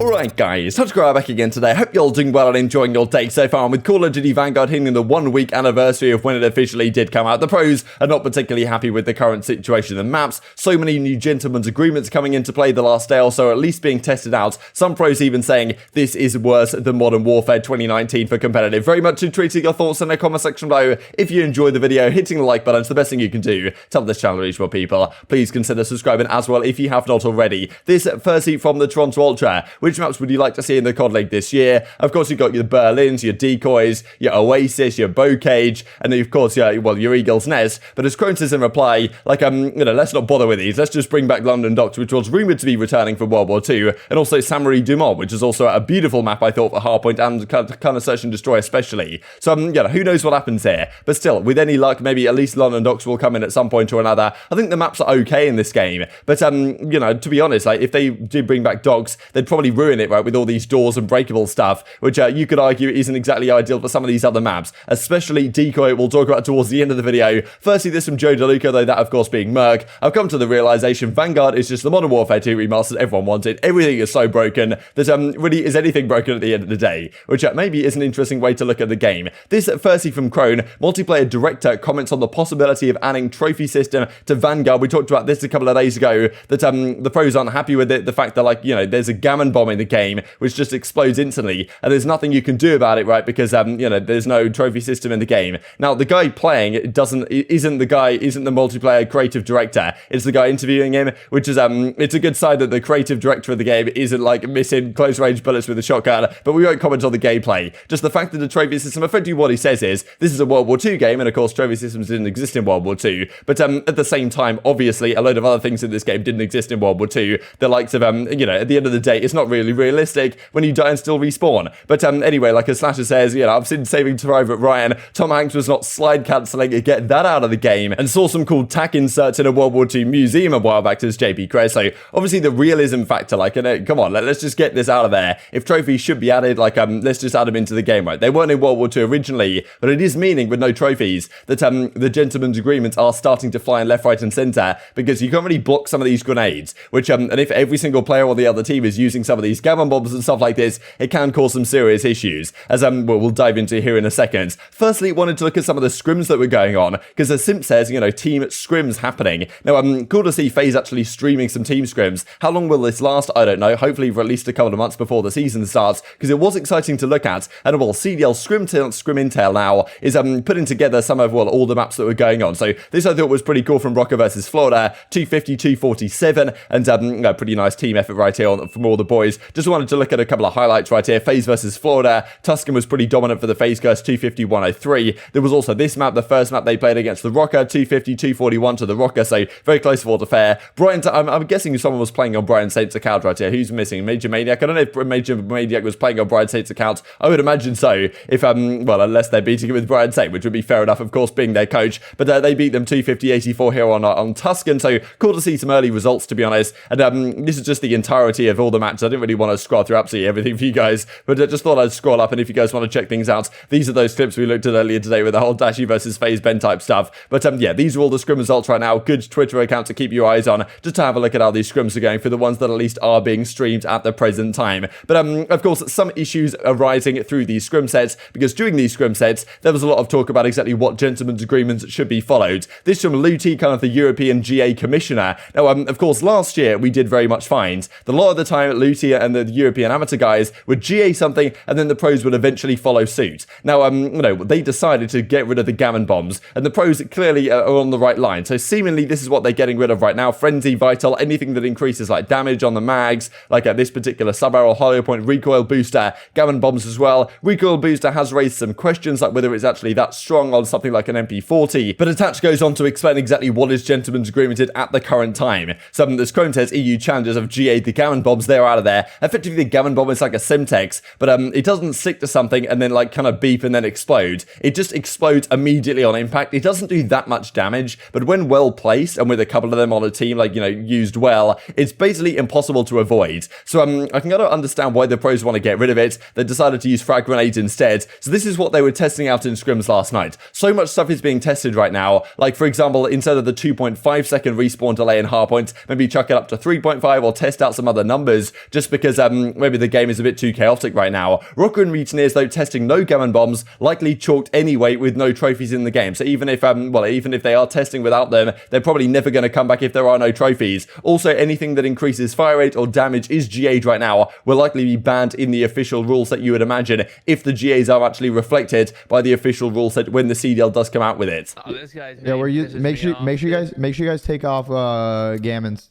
Alright guys, TacticalRab back again today. Hope you're all doing well and enjoying your day so far. And with Call of Duty Vanguard hitting the 1 week anniversary of when it officially did come out, the pros are not particularly happy with the current situation in the maps. So many new gentlemen's agreements coming into play the last day or so, at least being tested out. Some pros even saying this is worse than Modern Warfare 2019 for competitive. Very much intriguing your thoughts in the comment section below. If you enjoyed the video, hitting the like button is the best thing you can do to help this channel reach more people. Please consider subscribing as well if you have not already. This firstly from the Toronto Ultra. Which maps would you like to see in the COD League this year? Of course, you've got your Berlins, your Decoys, your Oasis, your Bow Cage, and then, of course, your Eagle's Nest. But as Crimsix in reply, let's not bother with these. Let's just bring back London Docks, which was rumoured to be returning from World War II, and also Saint-Marie du Mont, which is also a beautiful map, I thought, for Hardpoint and kind of Search and Destroy especially. So, who knows what happens here? But still, with any luck, maybe at least London Docks will come in at some point or another. I think the maps are okay in this game. But, to be honest, if they did bring back Docks, they'd probably ruin it, right, with all these doors and breakable stuff, which you could argue isn't exactly ideal for some of these other maps, especially Decoy. We'll talk about towards the end of the video. Firstly, there's some Joe DeLuca, though that, of course, being Merc. I've come to the realization Vanguard is just the Modern Warfare 2 remastered everyone wanted. Everything is so broken that really is anything broken at the end of the day, which maybe is an interesting way to look at the game. This, firstly, from Crone, multiplayer director comments on the possibility of adding trophy system to Vanguard. We talked about this a couple of days ago, that the pros aren't happy with it. The fact that, there's a gammon bomb in the game, which just explodes instantly, and there's nothing you can do about it, right? Because, there's no trophy system in the game. Now, the guy playing isn't the multiplayer creative director. It's the guy interviewing him, which is, it's a good sign that the creative director of the game isn't, missing close range bullets with a shotgun, but we won't comment on the gameplay. Just the fact that the trophy system, effectively what he says is, this is a World War II game, and of course, trophy systems didn't exist in World War II, but, at the same time, obviously, a load of other things in this game didn't exist in World War II. The likes of, at the end of the day, it's not really realistic when you die and still respawn. But anyway, like as Slasher says, I've seen Saving Private Ryan, Tom Hanks was not slide cancelling it, get that out of the game, and saw some cool tack inserts in a World War II museum a while back to this JP Kress. So obviously the realism factor, come on, let's just get this out of there. If trophies should be added, let's just add them into the game, right? They weren't in World War II originally, but it is meaning with no trophies that the gentlemen's agreements are starting to fly in left, right, and centre, because you can't really block some of these grenades, which and if every single player on the other team is using some of these gammon bombs and stuff like this, it can cause some serious issues, as we'll dive into here in a second. Firstly, wanted to look at some of the scrims that were going on, because as Simp says, team scrims happening. Now, cool to see FaZe actually streaming some team scrims. How long will this last? I don't know. Hopefully for at least a couple of months before the season starts, because it was exciting to look at. And well, CDL Scrim Intel now is putting together some of all the maps that were going on. So this I thought was pretty cool from Rokkr versus Florida, 250, 247, and pretty nice team effort right here from all the boys. Just wanted to look at a couple of highlights right here. FaZe versus Florida. Tuscan was pretty dominant for the FaZe Curse, 250, 103. There was also this map, the first map they played against the Rokkr, 250, 241 to the Rokkr, so very close for the fair. Brian, I'm guessing someone was playing on Brian Saint's account right here. Who's missing? Major Maniak? I don't know if Major Maniak was playing on Brian Saint's account. I would imagine so, if, unless they're beating it with Brian Saint, which would be fair enough, of course, being their coach. But they beat them 250, 84 here on Tuscan, so cool to see some early results, to be honest. And this is just the entirety of all the matches. I didn't really want to scroll through absolutely everything for you guys, but I just thought I'd scroll up, and if you guys want to check things out, these are those clips we looked at earlier today with the whole Dashy versus FaZe Ben type stuff. But these are all the scrim results right now. Good Twitter account to keep your eyes on, just to have a look at how these scrims are going for the ones that at least are being streamed at the present time. But of course, some issues arising through these scrim sets, because during these scrim sets, there was a lot of talk about exactly what gentlemen's agreements should be followed. This from Luty, kind of the European GA commissioner. Now, of course, last year we did very much find that a lot of the time Luty and the European amateur guys would GA something, and then the pros would eventually follow suit. Now, they decided to get rid of the gammon bombs, and the pros clearly are on the right line. So seemingly this is what they're getting rid of right now. Frenzy, Vital, anything that increases damage on the mags, like at this particular sub-barrel, hollow point, recoil booster, gammon bombs as well. Recoil booster has raised some questions, like whether it's actually that strong on something like an MP40, but Attach goes on to explain exactly what is gentlemen's agreemented at the current time. Something that Chrome says EU challengers have GA'd the gammon bombs, they're out of there. Effectively, the gammon bomb is like a Semtex, but it doesn't stick to something and then kind of beep and then explode. It just explodes immediately on impact. It doesn't do that much damage, but when well placed and with a couple of them on a team, used well, it's basically impossible to avoid. So I can kind of understand why the pros want to get rid of it. They decided to use frag grenades instead. So this is what they were testing out in scrims last night. So much stuff is being tested right now. Like, for example, instead of the 2.5 second respawn delay in hardpoint, maybe chuck it up to 3.5 or test out some other numbers, just because maybe the game is a bit too chaotic right now. Rokkr and Mutineers, though, testing no gammon bombs, likely chalked anyway with no trophies in the game. So even if even if they are testing without them, they're probably never going to come back if there are no trophies. Also, anything that increases fire rate or damage is GA'd right now will likely be banned in the official rule set, you would imagine, if the GAs are actually reflected by the official rule set when the CDL does come out with it. Oh, this guy's make sure you guys take off gammons.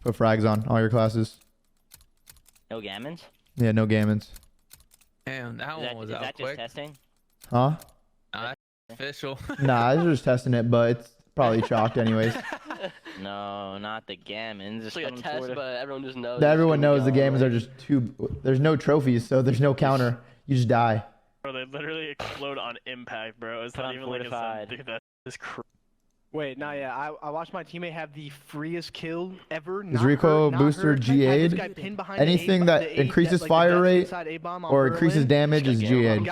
Put frags on all your classes. No gammons? Yeah, no gammons. Damn, that one was out that quick. Just testing? Huh? That's official. Nah, I was just testing it, but it's probably chalked anyways. No, not the gammons. It's like a test, but everyone just knows. Everyone knows the gammons are just too... There's no trophies, so there's no counter. You just die. Bro, they literally explode on impact, bro. It's not even like a dude, that is crazy. Wait, nah, yeah, I watched my teammate have the freest kill ever. Is Rico booster GA'd? Anything that increases fire rate or increases damage is GA'd.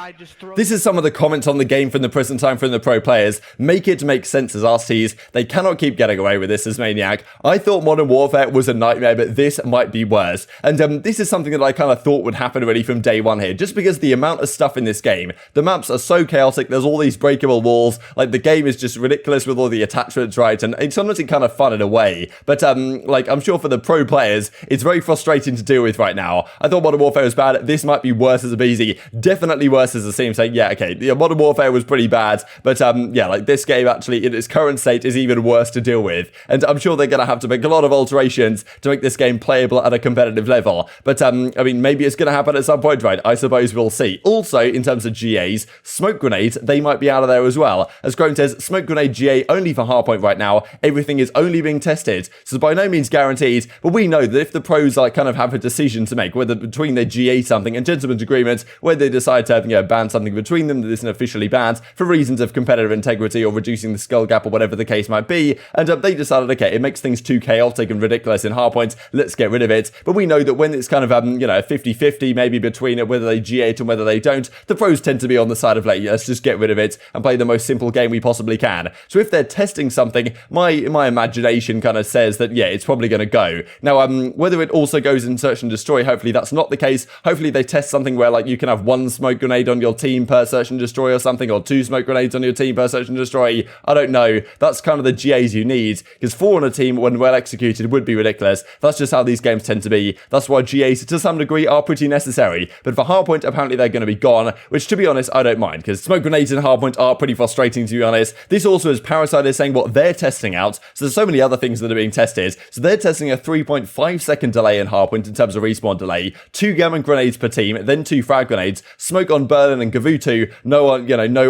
This is some of the comments on the game from the present time from the pro players. Make it make sense as Arcitys. They cannot keep getting away with this as Maniak. I thought Modern Warfare was a nightmare, but this might be worse. And this is something that I kind of thought would happen already from day one here, just because the amount of stuff in this game. The maps are so chaotic, there's all these breakable walls, like the game is just ridiculous with all the attachments, right? And it's honestly kind of fun in a way, but like I'm sure for the pro players it's very frustrating to deal with right now. I thought Modern Warfare was bad. This might be worse as aBeZy, definitely worse as Asim, saying yeah, okay, the Modern Warfare was pretty bad, but yeah, like this game actually in its current state is even worse to deal with, and I'm sure they're gonna have to make a lot of alterations to make this game playable at a competitive level. But I mean, maybe it's gonna happen at some point, right? I suppose we'll see. Also, in terms of GAs, smoke grenades, they might be out of there as well. As Chrome says, smoke grenade GA only for hardpoint right now. Everything is only being tested, so by no means guaranteed, but we know that if the pros like kind of have a decision to make, whether between their GA something and gentlemen's agreements, whether they decide to ban something between them that isn't officially banned for reasons of competitive integrity or reducing the skill gap or whatever the case might be, and they decided, okay, it makes things too chaotic and ridiculous in hardpoint, let's get rid of it. But we know that when it's kind of 50-50 maybe between it, whether they GA it and whether they don't, the pros tend to be on the side of like, let's just get rid of it and play the most simple game we possibly can. So if they're testing something, my imagination kind of says that yeah, it's probably going to go. Now whether it also goes in search and destroy, hopefully that's not the case. Hopefully they test something where like you can have one smoke grenade on your team per search and destroy or something, or two smoke grenades on your team per search and destroy. I don't know. That's kind of the GAs you need, because 4 on a team when well executed would be ridiculous. That's just how these games tend to be. That's why GAs to some degree are pretty necessary, but for hardpoint apparently they're going to be gone, which to be honest I don't mind, because smoke grenades in hardpoint are pretty frustrating to be honest. This also is Parasite is saying what they're testing out, so there's so many other things that are being tested. So they're testing a 3.5 second delay in hardpoint in terms of respawn delay, 2 gammon grenades per team, then 2 frag grenades, smoke on Berlin and Gavutu, no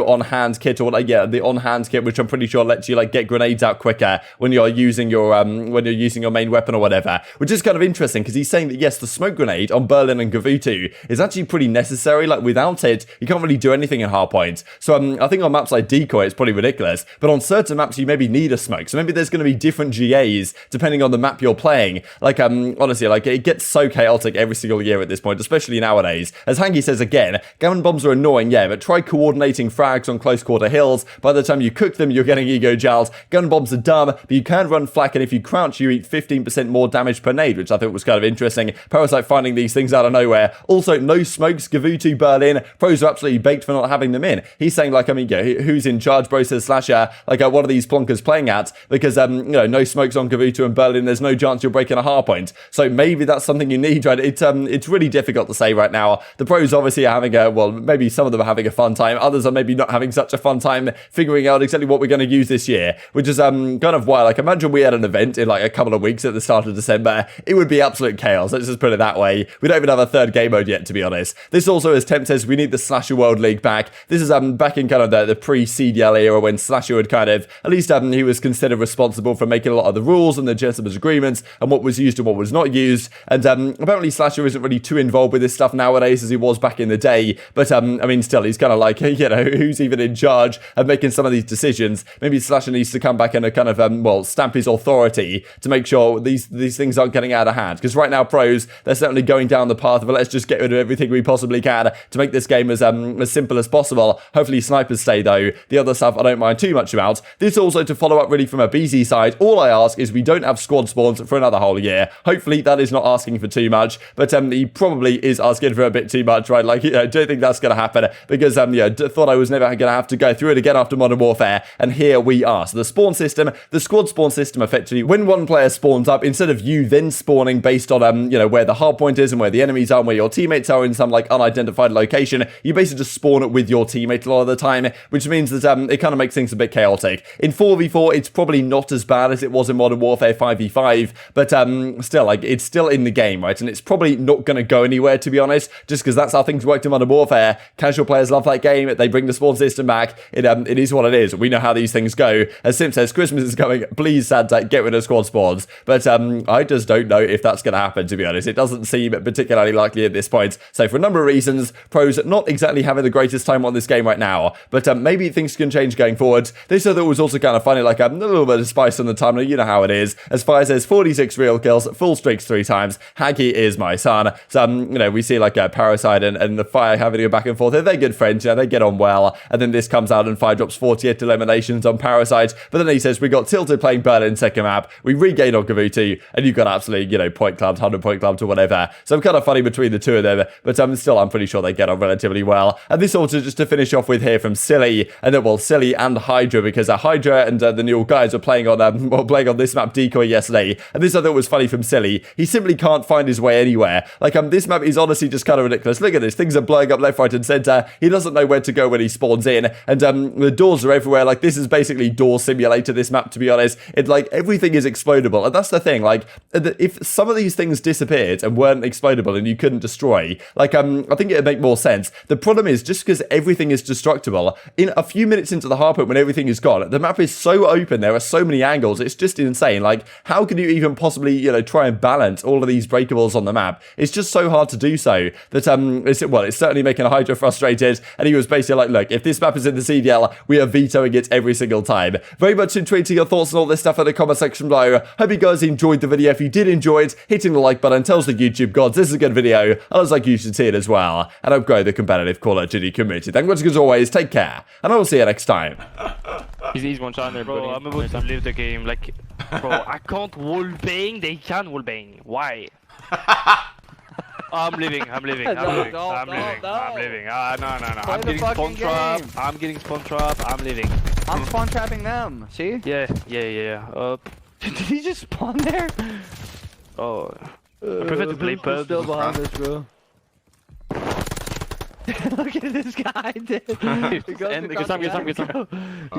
on-hand kit, or like the on-hand kit, which I'm pretty sure lets you like get grenades out quicker when you're using your main weapon or whatever, which is kind of interesting because he's saying that yes, the smoke grenade on Berlin and Gavutu is actually pretty necessary. Like without it, you can't really do anything in hardpoint. So I think on maps like Decoy, it's probably ridiculous, but on certain maps you maybe need a smoke. So maybe there's going to be different GAs depending on the map you're playing. Like honestly, like it gets so chaotic every single year at this point, especially nowadays. As Hanky says again, gammon bombs are annoying, yeah, but try coordinating frags on close quarter hills. By the time you cook them, you're getting ego gels. Gun bombs are dumb, but you can run flak, and if you crouch, you eat 15% more damage per nade, which I thought was kind of interesting. Parasite finding these things out of nowhere. Also, no smokes, Gavutu, Berlin. Pros are absolutely baked for not having them in. He's saying, like, I mean, yeah, who's in charge, bro, says Slasher, like, what are these plonkers playing at? Because, no smokes on Gavutu and Berlin, there's no chance you're breaking a hard point. So maybe that's something you need, right? It's really difficult to say right now. The pros obviously are having maybe some of them are having a fun time. Others are maybe not having such a fun time figuring out exactly what we're going to use this year, which is kind of why, like, imagine we had an event in like a couple of weeks at the start of December. It would be absolute chaos. Let's just put it that way. We don't even have a third game mode yet, to be honest. This also, as Temp says, we need the Slasher World League back. This is back in kind of the pre-CDL era when Slasher would kind of, at least he was considered responsible for making a lot of the rules and the gentlemen's agreements and what was used and what was not used. And apparently Slasher isn't really too involved with this stuff nowadays as he was back in the day. But I mean, still, he's kind of like, who's even in charge of making some of these decisions? Maybe Slasher needs to come back and kind of stamp his authority to make sure these things aren't getting out of hand. Because right now, pros, they're certainly going down the path of let's just get rid of everything we possibly can to make this game as simple as possible. Hopefully snipers stay though. The other stuff I don't mind too much about. This also to follow up really from aBeZy side, all I ask is we don't have squad spawns for another whole year. Hopefully that is not asking for too much, but he probably is asking for a bit too much, right? Like, I don't think that's going to happen because, thought I was never going to have to go through it again after Modern Warfare, and here we are. So the spawn system, the squad spawn system, effectively, when one player spawns up, instead of you then spawning based on, where the hard point is and where the enemies are and where your teammates are in some, like, unidentified location, you basically just spawn it with your teammate a lot of the time, which means that it kind of makes things a bit chaotic. In 4v4, it's probably not as bad as it was in Modern Warfare 5v5, but still, like, it's still in the game, right? And it's probably not going to go anywhere, to be honest, just because that's how things worked in Modern Warfare. Casual players love that game. They bring the spawn system back. It is what it is. We know how these things go. As Simp says, Christmas is coming. Please, Santa, get rid of squad spawns. But I just don't know if that's going to happen, to be honest. It doesn't seem particularly likely at this point. So for a number of reasons, pros not exactly having the greatest time on this game right now. But maybe things can change going forward. This other was also kind of funny, like a little bit of spice on the timeline. You know how it is. As Fire says, 46 real kills, full streaks 3 times. Haggy is my son. So, we see like a Parasite and the Fire having a back and forth. They're good friends, they get on well. And then this comes out and Fire drops 48 eliminations on Parasite. But then he says, we got tilted playing Berlin second map. We regained on Gavuti. And you got absolutely, point clubs, 100 point clubs or whatever. So I'm kind of funny between the two of them. But still, I'm pretty sure they get on relatively well. And this also just to finish off with here from Silly. And then, well, Silly and Hydra, because Hydra and the new guys were playing on this map Decoy yesterday. And this I thought was funny from Silly. He simply can't find his way anywhere. Like, this map is honestly just kind of ridiculous. Look at this. Things are blowing up left, right, and center. He doesn't know where to go when he spawns in. And the doors are everywhere. Like, this is basically door simulator, this map, to be honest. It's like, everything is explodable. And that's the thing. Like, if some of these things disappeared and weren't explodable and you couldn't destroy, like, I think it'd make more sense. The problem is, just because everything is destructible, in a few minutes into the hardpoint when everything is gone, the map is so open, there are so many angles, it's just insane. Like, how can you even possibly, try and balance all of these breakables on the map? It's just so hard to do so that, it's certainly making Hydra frustrated, and he was basically like, look, if this map is in the CDL, we are vetoing it every single time. Very much intrigued to your thoughts on all this stuff in the comment section below. Hope you guys enjoyed the video. If you did enjoy it, hitting the like button tells the YouTube gods this is a good video, and I was like, you should see it as well, and help grow the competitive Call of Duty community. Thank you as always, take care, and I will see you next time. He's one shot there, bro. I'm about to leave the game. Like, bro, I can't wallbang. They can wallbang. Why? I'm leaving. I'm leaving. I'm leaving. No. I'm getting spawn trap. I'm getting spawn trap. I'm leaving. I'm spawn trapping them. See? Yeah. Did he just spawn there? Oh. I prefer to play pub. Still behind us, bro. Look at this guy, dude. Get some.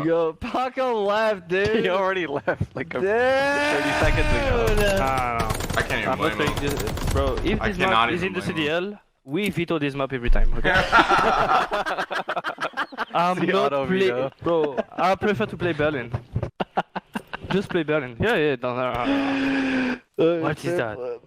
Yo, Paco left, dude. He already left like 30 seconds seconds ago. I can't even blame him. Bro, if this map is in the CDL, we veto this map every time, okay? I'm not play... Bro, I prefer to play Berlin. Just play Berlin. Yeah, down there. What is that?